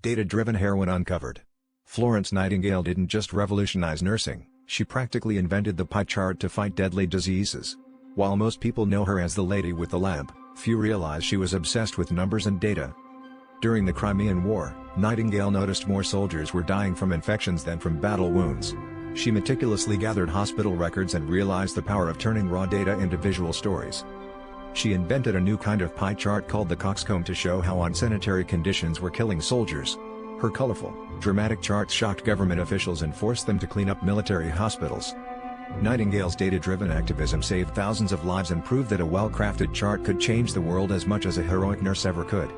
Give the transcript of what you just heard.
Data-driven heroine uncovered. Florence Nightingale didn't just revolutionize nursing, she practically invented the pie chart to fight deadly diseases. While most people know her as the lady with the lamp, few realize she was obsessed with numbers and data. During the Crimean War, Nightingale noticed more soldiers were dying from infections than from battle wounds. She meticulously gathered hospital records and realized the power of turning raw data into visual stories. She invented a new kind of pie chart called the coxcomb to show how unsanitary conditions were killing soldiers. Her colorful, dramatic charts shocked government officials and forced them to clean up military hospitals. Nightingale's data-driven activism saved thousands of lives and proved that a well-crafted chart could change the world as much as a heroic nurse ever could.